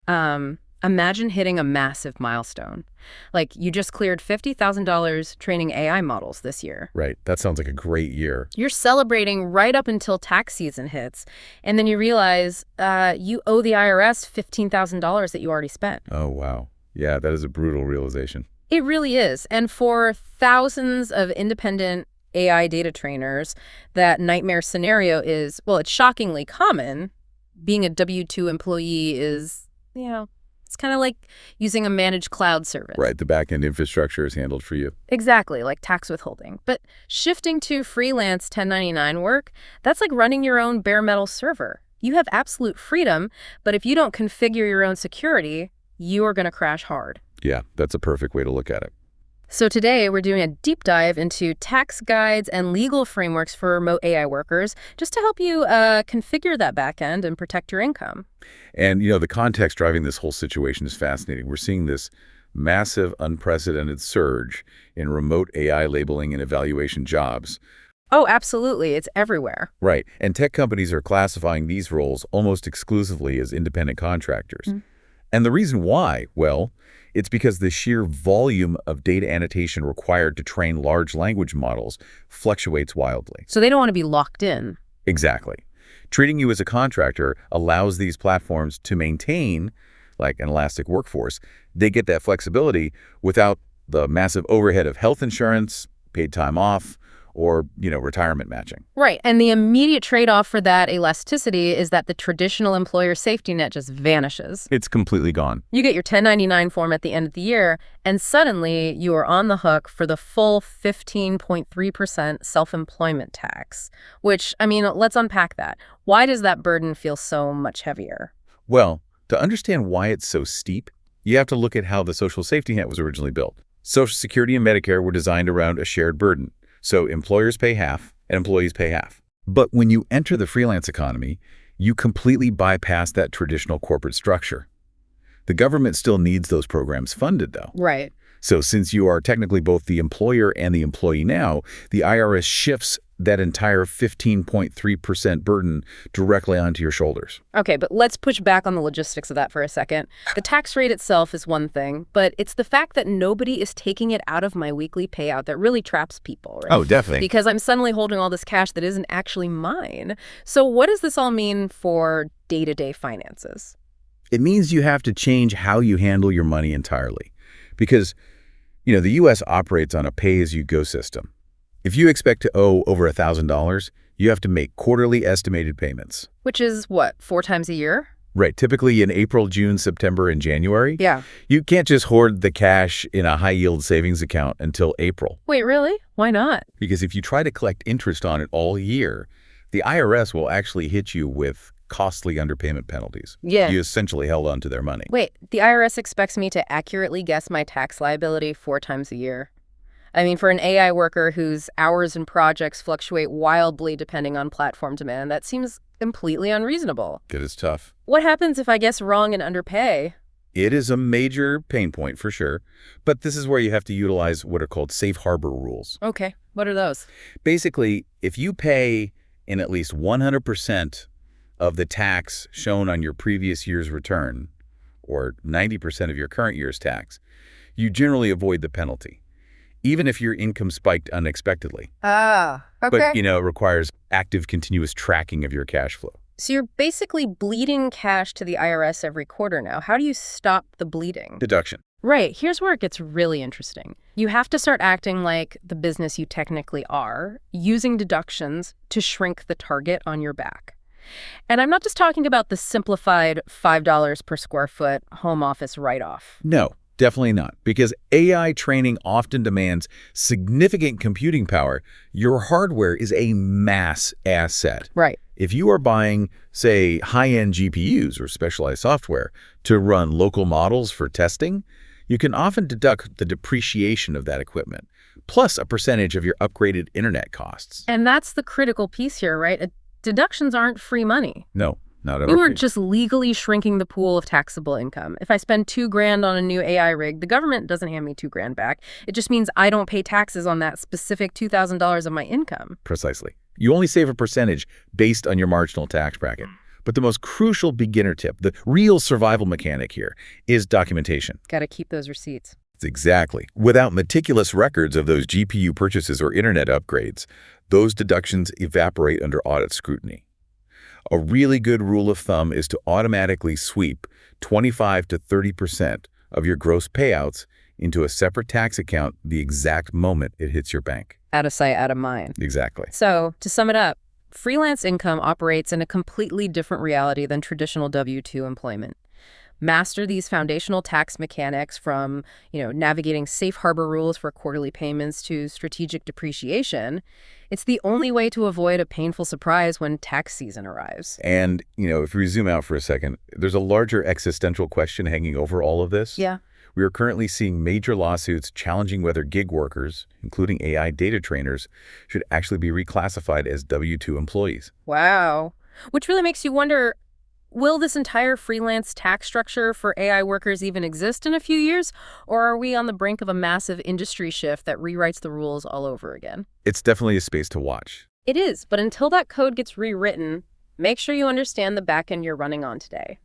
Imagine hitting a massive milestone. Like you just cleared $50,000 training AI models this year. Right. That sounds like a great year. You're celebrating right up until tax season hits, and then you realize you owe the IRS $15,000 that you already spent. Oh, wow. Yeah, that is a brutal realization. It really is. And for thousands of independent AI data trainers, that nightmare scenario is, well, it's shockingly common. Being a W-2 employee is, it's kind of like using a managed cloud service. Right. The back-end infrastructure is handled for you. Exactly, like tax withholding. But shifting to freelance 1099 work, that's like running your own bare metal server. You have absolute freedom, but if you don't configure your own security, you are going to crash hard. Yeah, that's a perfect way to look at it. So today we're doing a deep dive into tax guides and legal frameworks for remote AI workers just to help you configure that backend and protect your income. And, the context driving this whole situation is fascinating. We're seeing this massive, unprecedented surge in remote AI labeling and evaluation jobs. Oh, absolutely. It's everywhere. Right. And tech companies are classifying these roles almost exclusively as independent contractors. And the reason why, well, it's because the sheer volume of data annotation required to train large language models fluctuates wildly. So they don't want to be locked in. Exactly. Treating you as a contractor allows these platforms to maintain, like an elastic workforce. They get that flexibility without the massive overhead of health insurance, paid time off, or, retirement matching. Right. And the immediate trade-off for that elasticity is that the traditional employer safety net just vanishes. It's completely gone. You get your 1099 form at the end of the year, and suddenly you are on the hook for the full 15.3% self-employment tax, which, let's unpack that. Why does that burden feel so much heavier? Well, to understand why it's so steep, you have to look at how the social safety net was originally built. Social Security and Medicare were designed around a shared burden. So employers pay half and employees pay half. But when you enter the freelance economy, you completely bypass that traditional corporate structure. The government still needs those programs funded, though. Right. So since you are technically both the employer and the employee now, the IRS shifts that entire 15.3% burden directly onto your shoulders. Okay, but let's push back on the logistics of that for a second. The tax rate itself is one thing, but it's the fact that nobody is taking it out of my weekly payout that really traps people, right? Oh, definitely. Because I'm suddenly holding all this cash that isn't actually mine. So what does this all mean for day-to-day finances? It means you have to change how you handle your money entirely. Because, the U.S. operates on a pay-as-you-go system. If you expect to owe over $1,000, you have to make quarterly estimated payments. Which is what, 4 times a year? Right, typically in April, June, September, and January. Yeah. You can't just hoard the cash in a high-yield savings account until April. Wait, really? Why not? Because if you try to collect interest on it all year, the IRS will actually hit you with costly underpayment penalties. Yeah. You essentially held on to their money. Wait, the IRS expects me to accurately guess my tax liability 4 times a year? For an AI worker whose hours and projects fluctuate wildly depending on platform demand, that seems completely unreasonable. It is tough. What happens if I guess wrong and underpay? It is a major pain point for sure, but this is where you have to utilize what are called safe harbor rules. Okay, what are those? Basically, if you pay in at least 100% of the tax shown on your previous year's return, or 90% of your current year's tax, you generally avoid the penalty, even if your income spiked unexpectedly. Ah, okay. But, it requires active, continuous tracking of your cash flow. So you're basically bleeding cash to the IRS every quarter now. How do you stop the bleeding? Deduction. Right. Here's where it gets really interesting. You have to start acting like the business you technically are, using deductions to shrink the target on your back. And I'm not just talking about the simplified $5 per square foot home office write-off. No. Definitely not, because AI training often demands significant computing power. Your hardware is a mass asset. Right. If you are buying, say, high-end GPUs or specialized software to run local models for testing, you can often deduct the depreciation of that equipment, plus a percentage of your upgraded internet costs. And that's the critical piece here, right? Deductions aren't free money. No. Not ever. You are just legally shrinking the pool of taxable income. If I spend $2,000 on a new AI rig, the government doesn't hand me $2,000 back. It just means I don't pay taxes on that specific $2,000 of my income. Precisely. You only save a percentage based on your marginal tax bracket. But the most crucial beginner tip, the real survival mechanic here, is documentation. Got to keep those receipts. Exactly. Without meticulous records of those GPU purchases or internet upgrades, those deductions evaporate under audit scrutiny. A really good rule of thumb is to automatically sweep 25 to 30% of your gross payouts into a separate tax account the exact moment it hits your bank. Out of sight, out of mind. Exactly. So, to sum it up, freelance income operates in a completely different reality than traditional W-2 employment. Master these foundational tax mechanics from, navigating safe harbor rules for quarterly payments to strategic depreciation. It's the only way to avoid a painful surprise when tax season arrives. And, if we zoom out for a second, there's a larger existential question hanging over all of this. Yeah. We are currently seeing major lawsuits challenging whether gig workers, including AI data trainers, should actually be reclassified as W-2 employees. Wow. Which really makes you wonder, will this entire freelance tax structure for AI workers even exist in a few years? Or are we on the brink of a massive industry shift that rewrites the rules all over again? It's definitely a space to watch. It is, but until that code gets rewritten, make sure you understand the backend you're running on today.